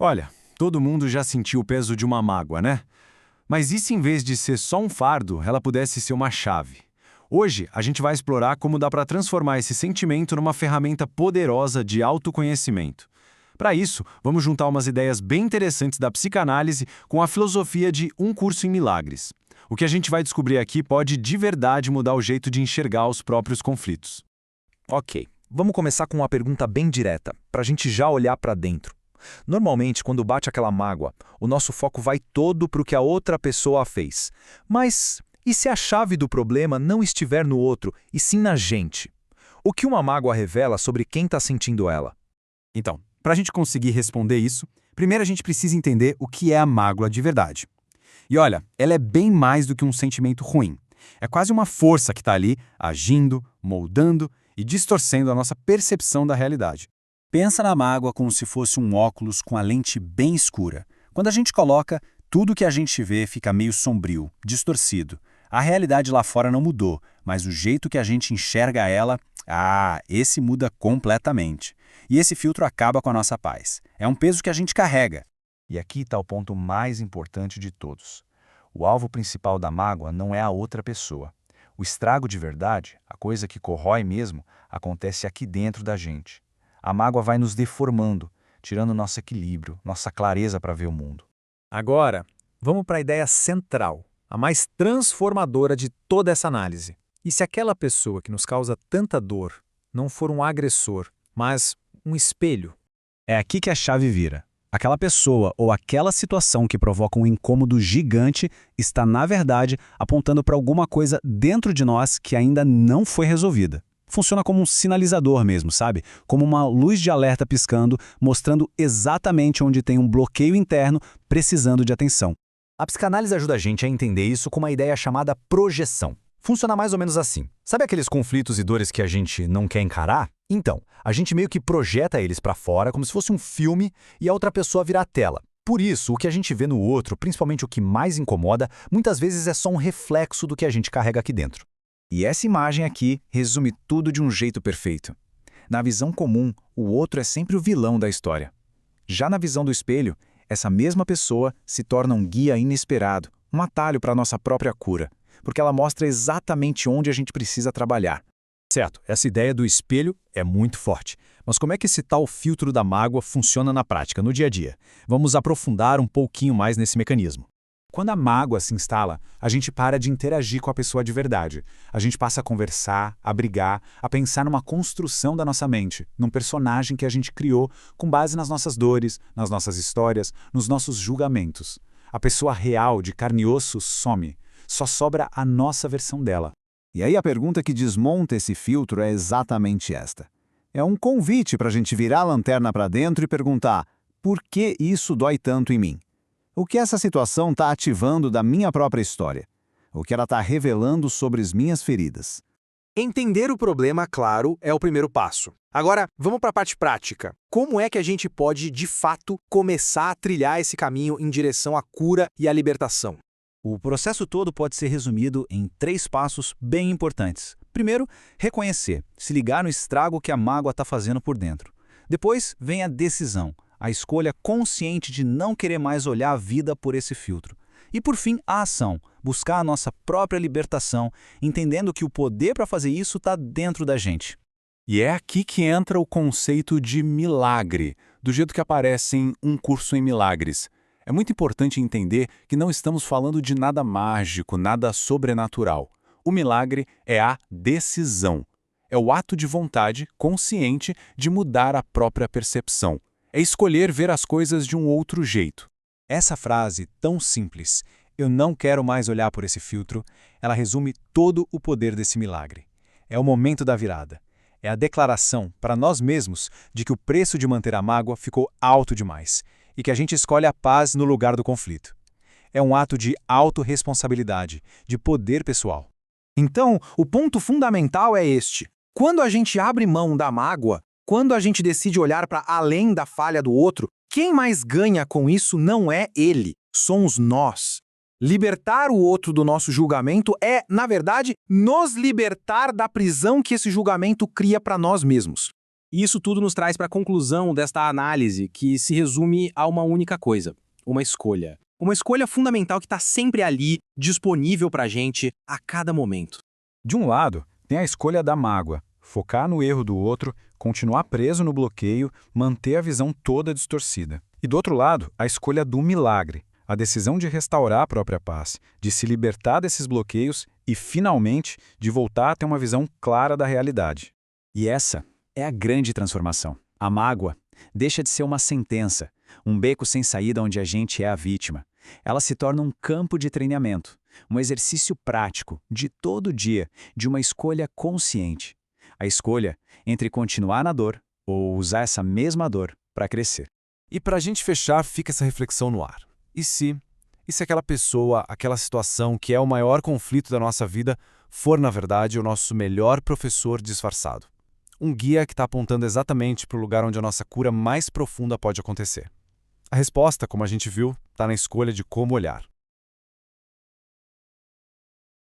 Olha, todo mundo já sentiu o peso de uma mágoa, né? Mas e se em vez de ser só um fardo, ela pudesse ser uma chave? Hoje, a gente vai explorar como dá para transformar esse sentimento numa ferramenta poderosa de autoconhecimento. Para isso, vamos juntar umas ideias bem interessantes da psicanálise com a filosofia de Um Curso em Milagres. O que a gente vai descobrir aqui pode de verdade mudar o jeito de enxergar os próprios conflitos. Ok, vamos começar com uma pergunta bem direta, para a gente já olhar para dentro. Normalmente, quando bate aquela mágoa, o nosso foco vai todo para o que a outra pessoa fez. Mas e se a chave do problema não estiver no outro, e sim na gente? O que uma mágoa revela sobre quem está sentindo ela? Então, para a gente conseguir responder isso, primeiro a gente precisa entender o que é a mágoa de verdade. E olha, ela é bem mais do que um sentimento ruim. É quase uma força que está ali, agindo, moldando e distorcendo a nossa percepção da realidade. Pensa na mágoa como se fosse um óculos com a lente bem escura. Quando a gente coloca, tudo que a gente vê fica meio sombrio, distorcido. A realidade lá fora não mudou, mas o jeito que a gente enxerga ela, esse muda completamente. E esse filtro acaba com a nossa paz. É um peso que a gente carrega. E aqui está o ponto mais importante de todos. O alvo principal da mágoa não é a outra pessoa. O estrago de verdade, a coisa que corrói mesmo, acontece aqui dentro da gente. A mágoa vai nos deformando, tirando nosso equilíbrio, nossa clareza para ver o mundo. Agora, vamos para a ideia central, a mais transformadora de toda essa análise. E se aquela pessoa que nos causa tanta dor não for um agressor, mas um espelho? É aqui que a chave vira. Aquela pessoa ou aquela situação que provoca um incômodo gigante está, na verdade, apontando para alguma coisa dentro de nós que ainda não foi resolvida. Funciona como um sinalizador mesmo, sabe? Como uma luz de alerta piscando, mostrando exatamente onde tem um bloqueio interno precisando de atenção. A psicanálise ajuda a gente a entender isso com uma ideia chamada projeção. Funciona mais ou menos assim. Sabe aqueles conflitos e dores que a gente não quer encarar? Então, a gente meio que projeta eles para fora como se fosse um filme e a outra pessoa vira a tela. Por isso, o que a gente vê no outro, principalmente o que mais incomoda, muitas vezes é só um reflexo do que a gente carrega aqui dentro. E essa imagem aqui resume tudo de um jeito perfeito. Na visão comum, o outro é sempre o vilão da história. Já na visão do espelho, essa mesma pessoa se torna um guia inesperado, um atalho para a nossa própria cura, porque ela mostra exatamente onde a gente precisa trabalhar. Certo, essa ideia do espelho é muito forte. Mas como é que esse tal filtro da mágoa funciona na prática, no dia a dia? Vamos aprofundar um pouquinho mais nesse mecanismo. Quando a mágoa se instala, a gente para de interagir com a pessoa de verdade. A gente passa a conversar, a brigar, a pensar numa construção da nossa mente, num personagem que a gente criou com base nas nossas dores, nas nossas histórias, nos nossos julgamentos. A pessoa real, de carne e osso, some. Só sobra a nossa versão dela. E aí a pergunta que desmonta esse filtro é exatamente esta. É um convite para a gente virar a lanterna para dentro e perguntar: por que isso dói tanto em mim? O que essa situação está ativando da minha própria história? O que ela está revelando sobre as minhas feridas? Entender o problema, claro, é o primeiro passo. Agora, vamos para a parte prática. Como é que a gente pode, de fato, começar a trilhar esse caminho em direção à cura e à libertação? O processo todo pode ser resumido em 3 passos bem importantes. Primeiro, reconhecer, se ligar no estrago que a mágoa está fazendo por dentro. Depois, vem a decisão, a escolha consciente de não querer mais olhar a vida por esse filtro. E por fim, a ação, buscar a nossa própria libertação, entendendo que o poder para fazer isso está dentro da gente. E é aqui que entra o conceito de milagre, do jeito que aparece em Um Curso em Milagres. É muito importante entender que não estamos falando de nada mágico, nada sobrenatural. O milagre é a decisão. É o ato de vontade consciente de mudar a própria percepção. É escolher ver as coisas de um outro jeito. Essa frase tão simples, eu não quero mais olhar por esse filtro, ela resume todo o poder desse milagre. É o momento da virada. É a declaração para nós mesmos de que o preço de manter a mágoa ficou alto demais e que a gente escolhe a paz no lugar do conflito. É um ato de autorresponsabilidade, de poder pessoal. Então, o ponto fundamental é este. Quando a gente abre mão da mágoa, quando a gente decide olhar para além da falha do outro, quem mais ganha com isso não é ele, somos nós. Libertar o outro do nosso julgamento é, na verdade, nos libertar da prisão que esse julgamento cria para nós mesmos. E isso tudo nos traz para a conclusão desta análise, que se resume a uma única coisa: uma escolha. Uma escolha fundamental que está sempre ali, disponível para a gente a cada momento. De um lado, tem a escolha da mágoa, focar no erro do outro, continuar preso no bloqueio, manter a visão toda distorcida. E do outro lado, a escolha do milagre, a decisão de restaurar a própria paz, de se libertar desses bloqueios e, finalmente, de voltar a ter uma visão clara da realidade. E essa é a grande transformação. A mágoa deixa de ser uma sentença, um beco sem saída onde a gente é a vítima. Ela se torna um campo de treinamento, um exercício prático, de todo dia, de uma escolha consciente. A escolha entre continuar na dor ou usar essa mesma dor para crescer. E para a gente fechar, fica essa reflexão no ar. E se aquela pessoa, aquela situação que é o maior conflito da nossa vida, for, na verdade, o nosso melhor professor disfarçado? Um guia que está apontando exatamente para o lugar onde a nossa cura mais profunda pode acontecer. A resposta, como a gente viu, está na escolha de como olhar.